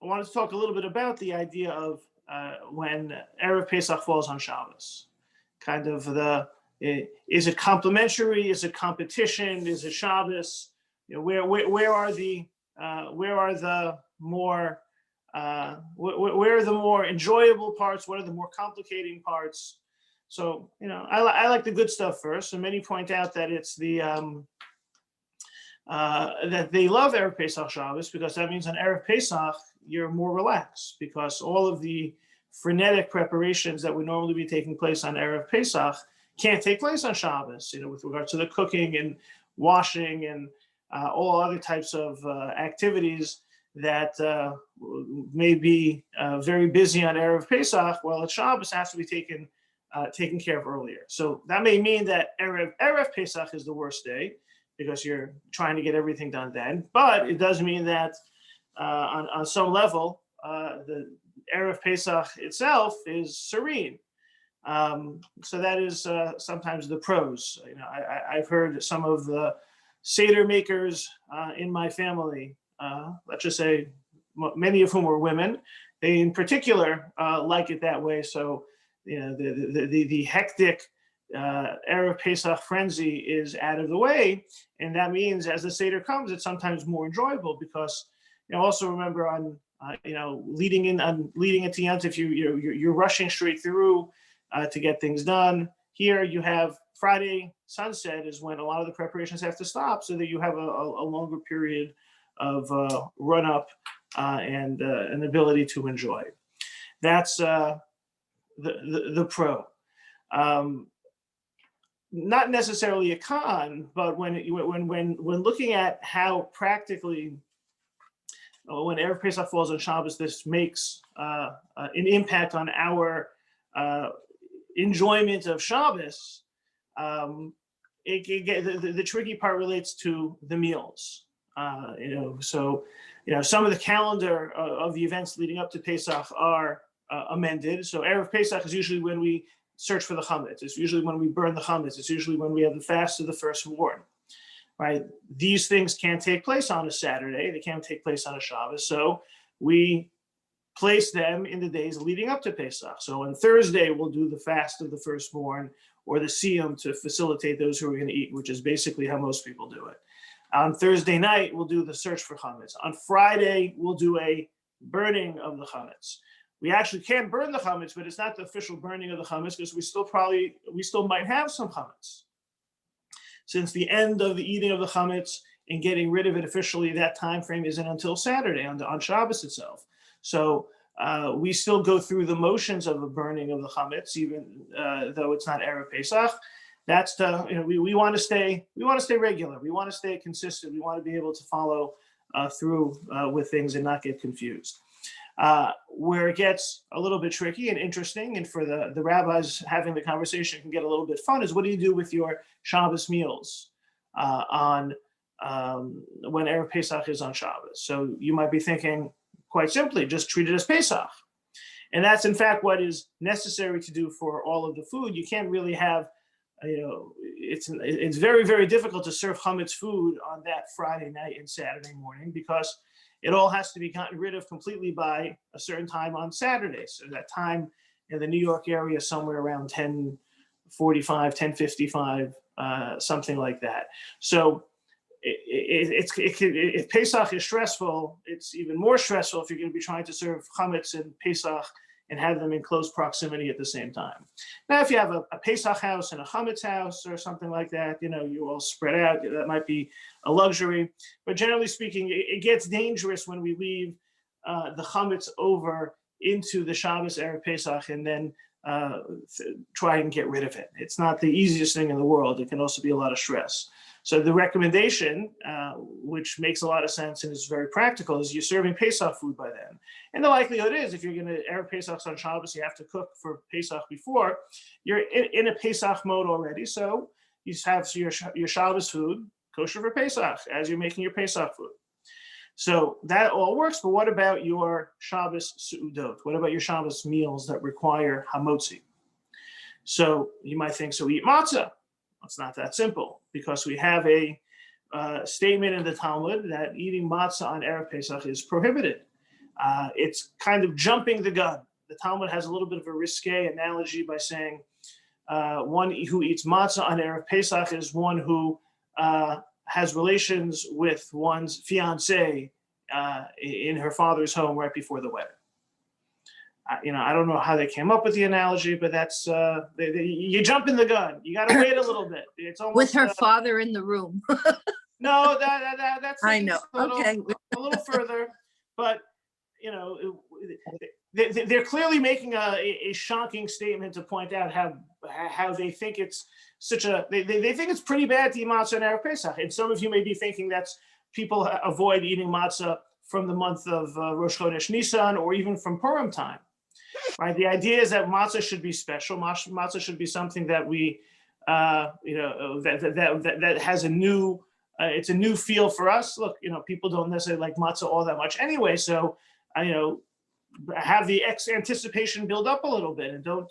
I wanted to talk a little bit about the idea of when Erev Pesach falls on Shabbos. Kind of is it complementary? Is it competition? Is it Shabbos? Where are the more where are the more enjoyable parts? What are the more complicating parts? So I like the good stuff first. And many point out that it's that they love Erev Pesach Shabbos because that means on Erev Pesach you're more relaxed because all of the frenetic preparations that would normally be taking place on Erev Pesach can't take place on Shabbos. With regard to the cooking and washing and all other types of activities that may be very busy on Erev Pesach. Well, at Shabbos has to be taken care of earlier. So that may mean that Erev Pesach is the worst day because you're trying to get everything done then. But it does mean that on some level, the Erev Pesach itself is serene. So that is sometimes the pros. I've heard some of the Seder makers in my family, let's just say many of whom are women, they in particular like it that way. So the hectic Erev Pesach frenzy is out of the way, and that means as the Seder comes, it's sometimes more enjoyable because also remember on leading into Yom Tov, you're rushing straight through to get things done. Here you have Friday sunset is when a lot of the preparations have to stop, so that you have a longer period of run up and an ability to enjoy. That's the pro. Not necessarily a con, but when looking at how practically when Erev Pesach falls on Shabbos, this makes an impact on our enjoyment of Shabbos. The tricky part relates to the meals. So some of the calendar of the events leading up to Pesach are amended. So Erev Pesach is usually when we search for the chametz. It's usually when we burn the chametz. It's usually when we have the fast of the firstborn. Right? These things can't take place on a Saturday. They can't take place on a Shabbos. So we place them in the days leading up to Pesach. So on Thursday, we'll do the fast of the firstborn or the siyum to facilitate those who are going to eat, which is basically how most people do it. On Thursday night, we'll do the search for chametz. On Friday, we'll do a burning of the chametz. We actually can't burn the chametz, but it's not the official burning of the chametz because we still might have some chametz. Since the end of the eating of the chametz and getting rid of it officially, that time frame isn't until Saturday on Shabbos itself. So we still go through the motions of the burning of the chametz, even though it's not Erev Pesach. That's we want to stay regular. We want to stay consistent. We want to be able to follow through with things and not get confused. Where it gets a little bit tricky and interesting, and for the rabbis having the conversation can get a little bit fun, is what do you do with your Shabbos meals on when Erev Pesach is on Shabbos? So you might be thinking, quite simply, just treat it as Pesach. And that's in fact what is necessary to do for all of the food. You can't really have, it's very, very difficult to serve chametz food on that Friday night and Saturday morning because it all has to be gotten rid of completely by a certain time on Saturday. So that time in the New York area, somewhere around 10:45, 10:55, something like that. So if Pesach is stressful, it's even more stressful if you're going to be trying to serve chametz and Pesach and have them in close proximity at the same time. Now, if you have a Pesach house and a chametz house or something like that, you all spread out, that might be a luxury. But generally speaking, it gets dangerous when we leave the chametz over into the Shabbos Erev Pesach and then try and get rid of it. It's not the easiest thing in the world. It can also be a lot of stress. So the recommendation, which makes a lot of sense and is very practical, is you're serving Pesach food by then. And the likelihood is, if you're going to Erev Pesach on Shabbos, you have to cook for Pesach before. You're in a Pesach mode already, so you have your Shabbos food kosher for Pesach as you're making your Pesach food. So that all works, but what about your Shabbos su'udot? What about your Shabbos meals that require hamotzi? So you might think, so eat matzah. It's not that simple because we have a statement in the Talmud that eating matzah on Erev Pesach is prohibited. It's kind of jumping the gun. The Talmud has a little bit of a risque analogy by saying one who eats matzah on Erev Pesach is one who has relations with one's fiancée in her father's home right before the wedding. I don't know how they came up with the analogy, but that's you jump in the gun. You got to wait a little bit. It's almost with her father in the room. No, that's I know. Okay, a little further, but they're clearly making a shocking statement to point out how they think it's they think it's pretty bad to eat matzah on Erev Pesach. And some of you may be thinking that's people avoid eating matzah from the month of Rosh Chodesh Nisan or even from Purim time. Right? The idea is that matzah should be special. Matzah should be something that we, that has a new, it's a new feel for us. Look, people don't necessarily like matzah all that much anyway. So, have the anticipation build up a little bit and don't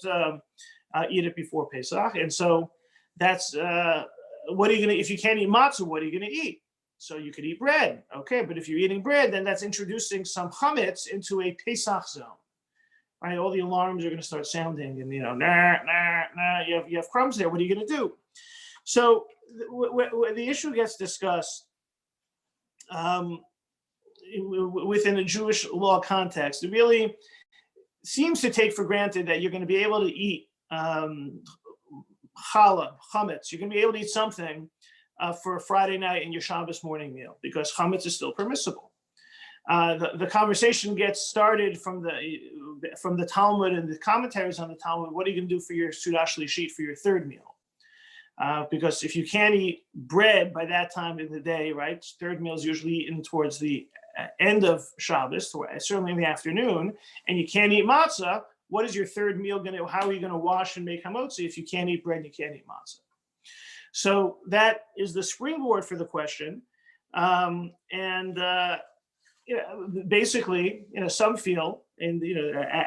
eat it before Pesach. And so that's, what are you going to, if you can't eat matzah, what are you going to eat? So you could eat bread. Okay. But if you're eating bread, then that's introducing some chametz into a Pesach zone. Right, all the alarms are going to start sounding, and you have crumbs there. What are you going to do? So the issue gets discussed within a Jewish law context. It really seems to take for granted that you're going to be able to eat chametz. You're going to be able to eat something for a Friday night and your Shabbos morning meal because chametz is still permissible. The conversation gets started from the Talmud and the commentaries on the Talmud. What are you going to do for your Sudah Shlishit for your third meal? Because if you can't eat bread by that time of the day, right? Third meal is usually eaten towards the end of Shabbos, certainly in the afternoon, and you can't eat matzah. What is your third meal going to? How are you going to wash and make hamotzi if you can't eat bread and you can't eat matzah? So that is the springboard for the question, basically, some feel, and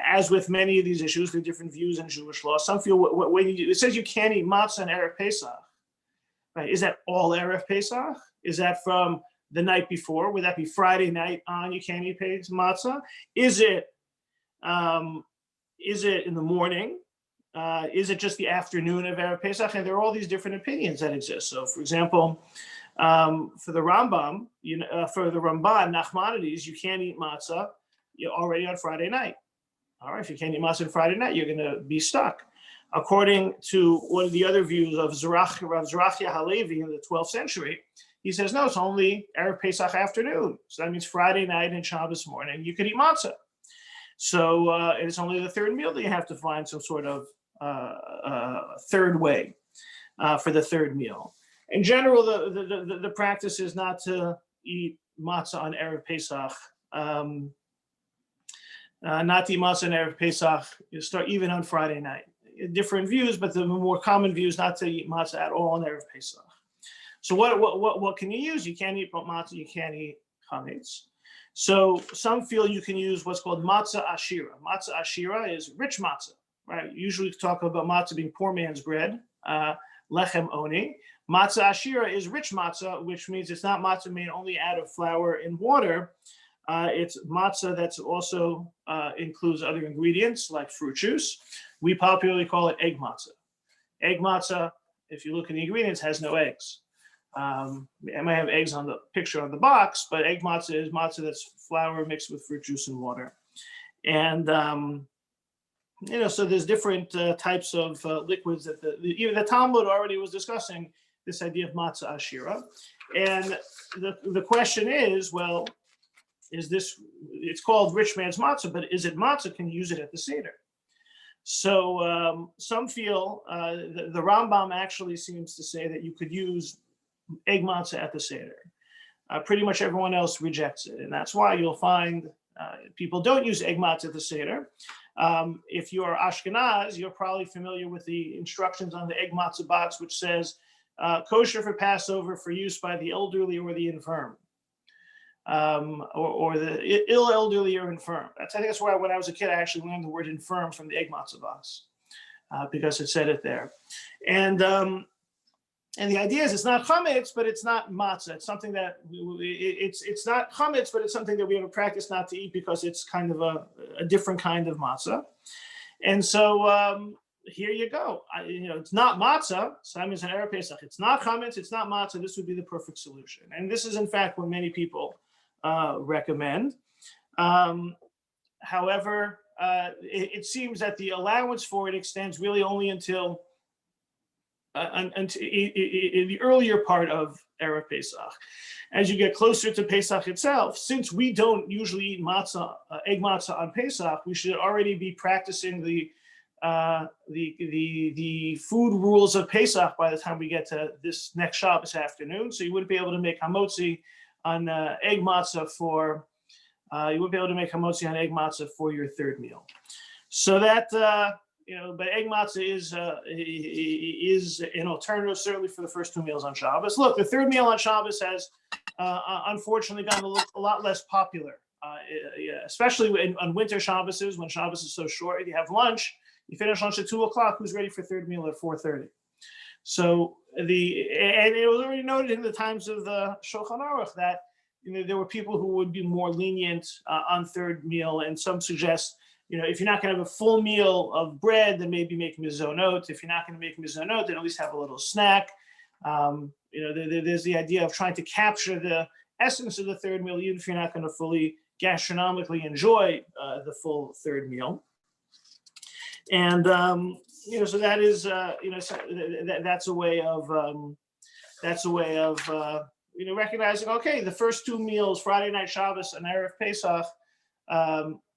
as with many of these issues, there are different views in Jewish law. Some feel when it says you can't eat matzah on Erev Pesach, right? Is that all Erev Pesach? Is that from the night before? Would that be Friday night on? You can't eat matzah. Is it in the morning? Is it just the afternoon of Erev Pesach? And there are all these different opinions that exist. So, for example, for the Rambam, for the Ramban, Nachmanides, you can't eat matzah already on Friday night. All right, if you can't eat matzah on Friday night, you're going to be stuck. According to one of the other views of Rav Zerachia Halevi in the 12th century, he says, no, it's only Erev Pesach afternoon. So that means Friday night and Shabbos morning, you could eat matzah. So it's only the third meal that you have to find some sort of third way for the third meal. In general, the practice is not to eat matzah on Erev Pesach. Not to eat matzah on Erev Pesach. You start even on Friday night. Different views, but the more common view is not to eat matzah at all on Erev Pesach. So what can you use? You can't eat matzah. You can't eat chametz. So some feel you can use what's called matzah ashira. Matzah ashira is rich matzah, right? Usually we talk about matzah being poor man's bread, lechem oni. Matzah ashira is rich matzah, which means it's not matzah made only out of flour and water. It's matzah that's also includes other ingredients like fruit juice. We popularly call it egg matzah. Egg matzah, if you look at the ingredients, has no eggs. It might have eggs on the picture on the box, but egg matzah is matzah that's flour mixed with fruit juice and water. And so there's different types of liquids that even the Talmud already was discussing this idea of matzah ashira. And the question is, well, it's called rich man's matzah, but is it matzah? Can you use it at the Seder? So some feel, the Rambam actually seems to say that you could use egg matzah at the Seder. Pretty much everyone else rejects it. And that's why you'll find people don't use egg matzah at the Seder. If you are Ashkenaz, you're probably familiar with the instructions on the egg matzah box, which says kosher for Passover for use by the elderly or the infirm, or the ill elderly or infirm. I think that's why when I was a kid, I actually learned the word infirm from the egg matzah box because it said it there. And And the idea is it's not chametz, but it's not matzah. It's something that it's not chametz, but it's something that we have a practice not to eat because it's kind of a different kind of matzah. And so here you go. It's not matzah. So that means an Erev Pesach. It's not chametz. It's not matzah. This would be the perfect solution. And this is in fact what many people recommend. However, it seems that the allowance for it extends really only until in the earlier part of Erev Pesach. As you get closer to Pesach itself, since we don't usually eat matzah, egg matzah on Pesach, we should already be practicing the food rules of Pesach by the time we get to this next Shabbos afternoon. So you wouldn't be able to make hamotzi on egg matzah for your third meal. So that but egg matzah is an alternative certainly for the first 2 meals on Shabbos. Look, the third meal on Shabbos has unfortunately gotten a lot less popular, especially on winter Shabbos when Shabbos is so short. If you have lunch, you finish lunch at 2:00. Who's ready for third meal at 4:30? So and it was already noted in the times of the Shulchan Aruch that there were people who would be more lenient on third meal, and some suggest if you're not going to have a full meal of bread, then maybe make mizonot. If you're not going to make mizonot, then at least have a little snack. There's the idea of trying to capture the essence of the third meal, even if you're not going to fully gastronomically enjoy the full third meal. And so that is that's a way of recognizing, okay, the first 2 meals, Friday night Shabbos and Erev Pesach,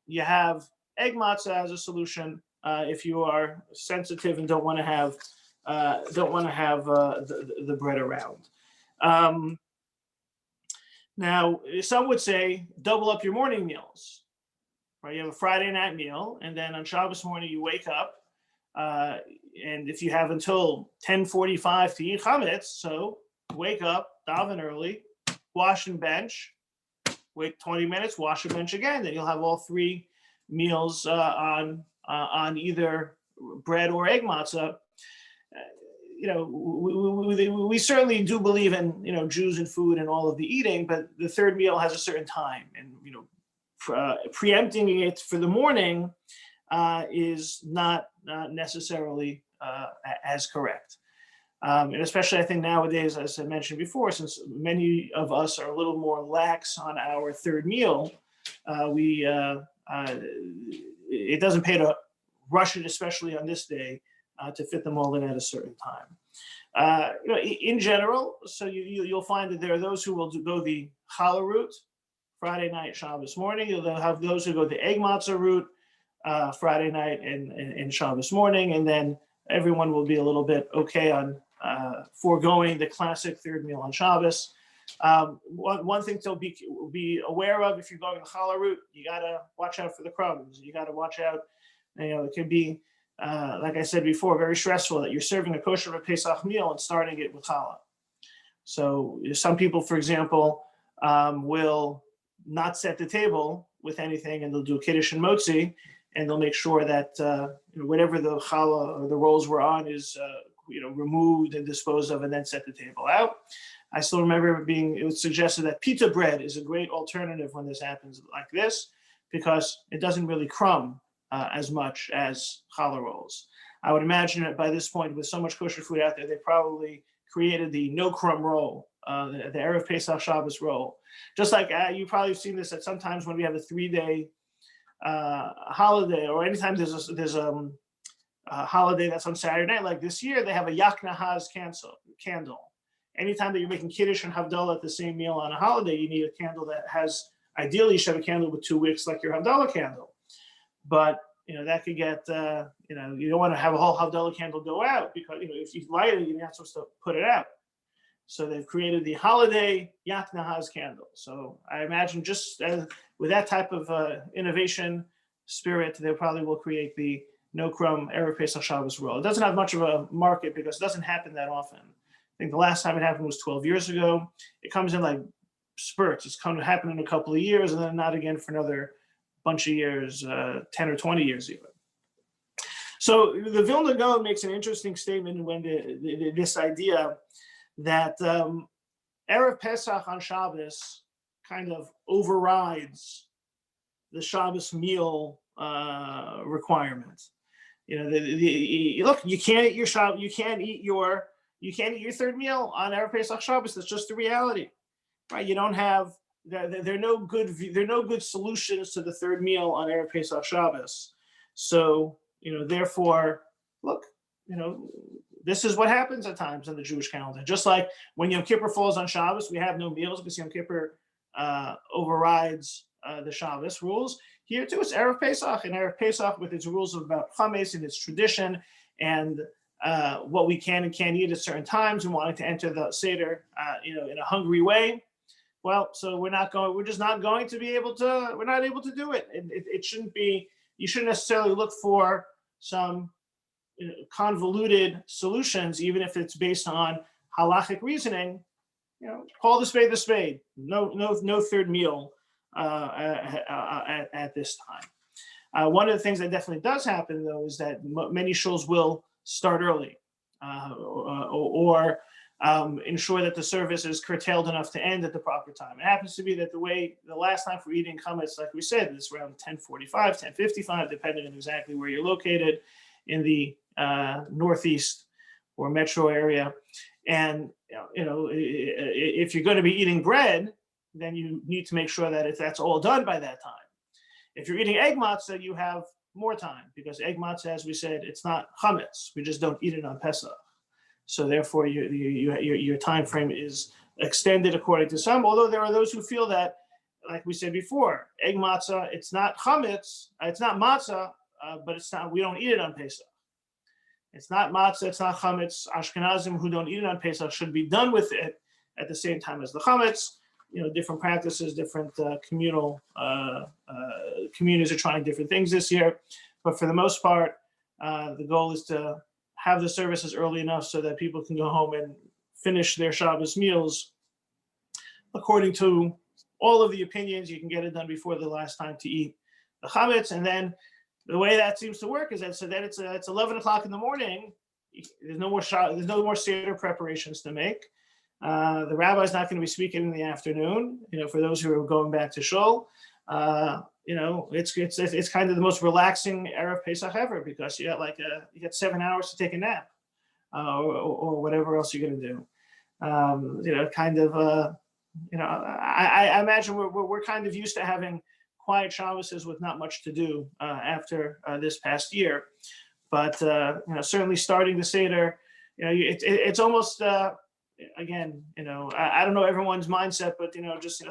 you have egg matzah as a solution if you are sensitive and don't want to have the bread around. Now, some would say double up your morning meals. Right, you have a Friday night meal, and then on Shabbos morning you wake up, and if you have until 10:45 to eat chametz, so wake up, daven early, wash and bench, wait 20 minutes, wash and bench again. Then you'll have all 3 meals on either bread or egg matzah. We certainly do believe in Jews and food and all of the eating, but the third meal has a certain time, and preempting it for the morning is not necessarily as correct. And especially I think nowadays, as I mentioned before, since many of us are a little more lax on our third meal, it doesn't pay to rush it, especially on this day, to fit them all in at a certain time. In general, so you'll find that there are those who will go the challah route, Friday night, Shabbos morning. You'll have those who go the egg matzah route, Friday night and Shabbos morning, and then everyone will be a little bit okay on foregoing the classic third meal on Shabbos. One thing to be aware of if you're going the challah route, you gotta watch out for the crumbs. You gotta watch out. It can be, like I said before, very stressful that you're serving a kosher Pesach meal and starting it with challah. So some people, for example, will not set the table with anything, and they'll do kiddush and motzi, and they'll make sure that whatever the challah or the rolls were on is removed and disposed of, and then set the table out. I still remember it was suggested that pita bread is a great alternative when this happens like this, because it doesn't really crumb as much as challah rolls. I would imagine that by this point, with so much kosher food out there, they probably created the no crumb roll, the Erev Pesach Shabbos roll. Just like you probably have seen this at sometimes when we have a 3-day holiday, or anytime there's a holiday that's on Saturday night, like this year, they have a Yak Nahaz candle. Anytime that you're making Kiddush and Havdalah at the same meal on a holiday, you need a candle that has, ideally, you should have a candle with 2 wicks like your Havdalah candle. But, that could get, you don't want to have a whole Havdalah candle go out, because, if you light it, you're not supposed to put it out. So they've created the holiday Yak Nahaz candle. So I imagine just with that type of innovation spirit, they probably will create the no crumb Erev Pesach Shabbos roll. It doesn't have much of a market because it doesn't happen that often. I think the last time it happened was 12 years ago. It comes in like spurts. It's going to happen in a couple of years, and then not again for another bunch of years, 10 or 20 years even. So the Vilna Gaon makes an interesting statement when this idea that Erev Pesach on Shabbos kind of overrides the Shabbos meal requirement. Look, you can't eat your third meal on Erev Pesach Shabbos. That's just the reality, right? You don't have there are no good solutions to the third meal on Erev Pesach Shabbos. So therefore, look, this is what happens at times in the Jewish calendar. Just like when Yom Kippur falls on Shabbos, we have no meals because Yom Kippur overrides the Shabbos rules. Here too, it's Erev Pesach, and Erev Pesach with its rules about chametz and its tradition and what we can and can't eat at certain times and wanting to enter the Seder, in a hungry way. Well, so we're just not going to be able to, we're not able to do it. It shouldn't be, you shouldn't necessarily look for some convoluted solutions, even if it's based on halachic reasoning. Call the spade the spade. No third meal at this time. One of the things that definitely does happen, though, is that many shuls will start early, or ensure that the service is curtailed enough to end at the proper time. It happens to be that the last time for eating chametz, like we said, is around 10:45, 10:55, depending on exactly where you're located in the northeast or metro area. And if you're going to be eating bread, then you need to make sure that that's all done by that time. If you're eating egg matzah, you have more time, because egg matzah, as we said, it's not chametz. We just don't eat it on Pesach. So therefore, your time frame is extended according to some. Although there are those who feel that, like we said before, egg matzah, it's not chametz, it's not matzah, but it's not. We don't eat it on Pesach. It's not matzah, it's not chametz. Ashkenazim who don't eat it on Pesach should be done with it at the same time as the chametz. Different practices, different communities are trying different things this year. But for the most part, the goal is to have the services early enough so that people can go home and finish their Shabbos meals. According to all of the opinions, you can get it done before the last time to eat the chametz. And then the way that seems to work is that it's 11 o'clock in the morning. There's no more Seder preparations to make. The rabbi's not going to be speaking in the afternoon. For those who are going back to shul, it's kind of the most relaxing Erev Pesach ever, because you got 7 hours to take a nap, or whatever else you're going to do. I imagine we're kind of used to having quiet Shabbos with not much to do after this past year, but certainly starting the Seder, it's almost. Again, I don't know everyone's mindset, but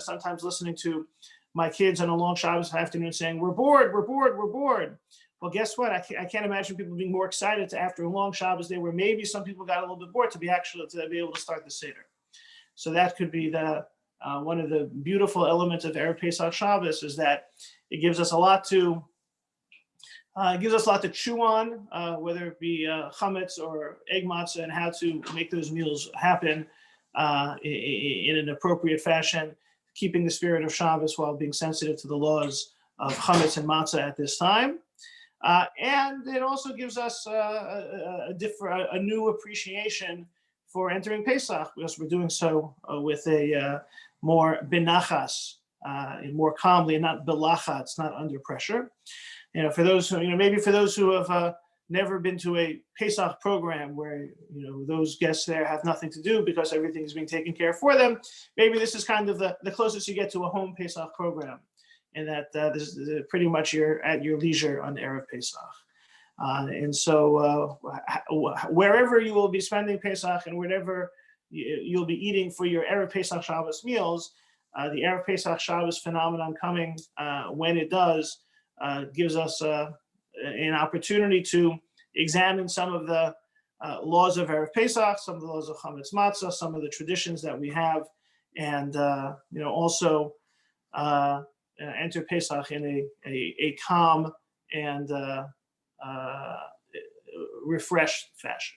sometimes listening to my kids on a long Shabbos afternoon saying, we're bored. Well, guess what? I can't imagine people being more excited after a long Shabbos day, where maybe some people got a little bit bored, to be able to start the Seder. So that could be one of the beautiful elements of Erev Pesach Shabbos, is that it gives us a lot to chew on, whether it be chametz or egg matzah, and how to make those meals happen in an appropriate fashion, keeping the spirit of Shabbos while being sensitive to the laws of chametz and matzah at this time. And it also gives us a new appreciation for entering Pesach, because we're doing so with a more benachas, more calmly, and not belachatz, not under pressure. For those who, maybe for those who have never been to a Pesach program where, those guests there have nothing to do because everything is being taken care of for them, maybe this is kind of the closest you get to a home Pesach program, and that this is pretty much you're at your leisure on Erev Pesach. And so wherever you will be spending Pesach and whatever you'll be eating for your Erev Pesach Shabbos meals, the Erev Pesach Shabbos phenomenon coming, when it does, gives us an opportunity to examine some of the laws of Erev Pesach, some of the laws of chametz matzah, some of the traditions that we have, and also enter Pesach in a calm and refreshed fashion.